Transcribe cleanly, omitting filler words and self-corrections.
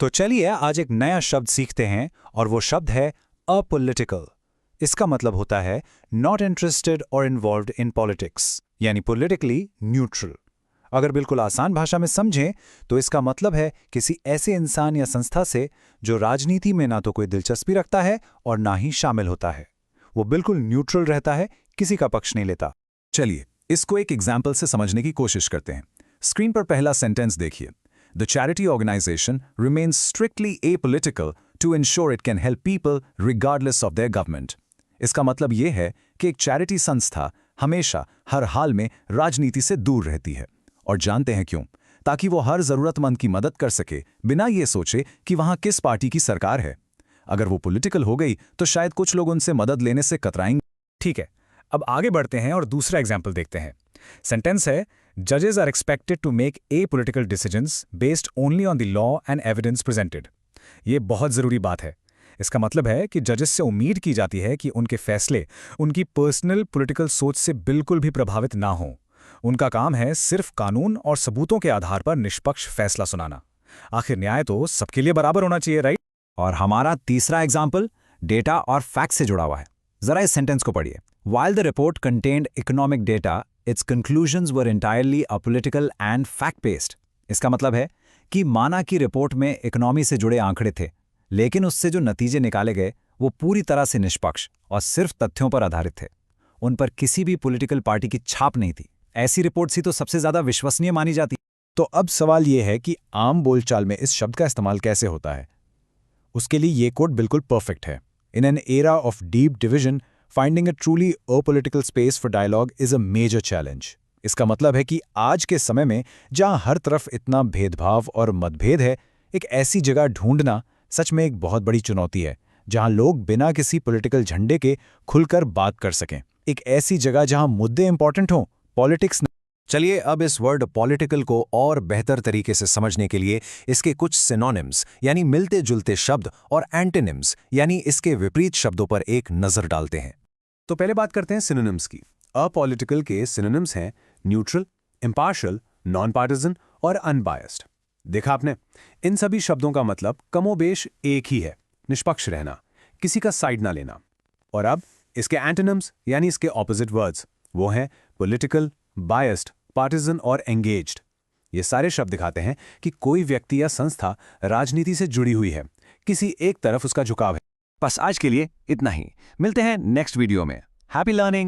तो चलिए आज एक नया शब्द सीखते हैं और वो शब्द है अपॉलिटिकल। इसका मतलब होता है नॉट इंटरेस्टेड और इन्वॉल्व्ड इन पॉलिटिक्स, यानी पॉलिटिकली न्यूट्रल। अगर बिल्कुल आसान भाषा में समझें तो इसका मतलब है किसी ऐसे इंसान या संस्था से जो राजनीति में ना तो कोई दिलचस्पी रखता है और ना ही शामिल होता है। वो बिल्कुल न्यूट्रल रहता है, किसी का पक्ष नहीं लेता। चलिए इसको एक एग्जाम्पल से समझने की कोशिश करते हैं। स्क्रीन पर पहला सेंटेंस देखिए। The charity organisation remains strictly apolitical to ensure it can help people regardless of their government. इसका मतलब यह है कि एक चैरिटी संस्था हमेशा हर हाल में राजनीति से दूर रहती है। और जानते हैं क्यों? ताकि वो हर जरूरतमंद की मदद कर सके बिना ये सोचे कि वहां किस पार्टी की सरकार है। अगर वो पॉलिटिकल हो गई तो शायद कुछ लोग उनसे मदद लेने से कतराएंगे। ठीक है, अब आगे बढ़ते हैं और दूसरा एग्जाम्पल देखते हैं। सेंटेंस है जजेस are expected to make apolitical decisions based only on the law and evidence presented. ये बहुत जरूरी बात है। इसका मतलब है कि जजेस से उम्मीद की जाती है कि उनके फैसले उनकी पर्सनल पॉलिटिकल सोच से बिल्कुल भी प्रभावित ना हों। उनका काम है सिर्फ कानून और सबूतों के आधार पर निष्पक्ष फैसला सुनाना। आखिर न्याय तो सबके लिए बराबर होना चाहिए, राइट? और हमारा तीसरा एग्जाम्पल डेटा और फैक्ट से जुड़ा हुआ है। जरा इस सेंटेंस को पढ़िए। While the report contained economic data, its conclusions were entirely apolitical and fact-based. इसका मतलब है कि माना की रिपोर्ट में इकोनॉमी से जुड़े आंकड़े थे, लेकिन उससे जो नतीजे निकाले गए वो पूरी तरह से निष्पक्ष और सिर्फ तथ्यों पर आधारित थे। उन पर किसी भी पॉलिटिकल पार्टी की छाप नहीं थी। ऐसी रिपोर्ट्स ही तो सबसे ज्यादा विश्वसनीय मानी जाती। तो अब सवाल यह है कि आम बोलचाल में इस शब्द का इस्तेमाल कैसे होता है। उसके लिए ये कोड बिल्कुल परफेक्ट है। In an era of deep division, finding a truly apolitical space for dialogue is a major challenge. इसका मतलब है कि आज के समय में जहां हर तरफ इतना भेदभाव और मतभेद है, एक ऐसी जगह ढूंढना सच में एक बहुत बड़ी चुनौती है जहां लोग बिना किसी पॉलिटिकल झंडे के खुलकर बात कर सकें। एक ऐसी जगह जहां मुद्दे इंपॉर्टेंट हों, पॉलिटिक्स नहीं। चलिए अब इस वर्ड पॉलिटिकल को और बेहतर तरीके से समझने के लिए इसके कुछ सिनोनिम्स यानी मिलते जुलते शब्द और एंटोनिम्स यानी इसके विपरीत शब्दों पर एक नजर डालते हैं। तो पहले बात करते हैं सिनोनिम्स की। अपॉलिटिकल के सिनोनिम्स हैं न्यूट्रल, इम्पार्शियल, नॉन पार्टिजन और अनबायस्ड। देखा आपने, इन सभी शब्दों का मतलब कमोबेश एक ही है, निष्पक्ष रहना, किसी का साइड ना लेना। और अब इसके एंटोनिम्स यानी इसके ऑपोजिट वर्ड्स वो हैं पॉलिटिकल, बायस्ड, पार्टिजन और एंगेज्ड। ये सारे शब्द दिखाते हैं कि कोई व्यक्ति या संस्था राजनीति से जुड़ी हुई है, किसी एक तरफ उसका झुकाव है। बस आज के लिए इतना ही। मिलते हैं नेक्स्ट वीडियो में। Happy learning.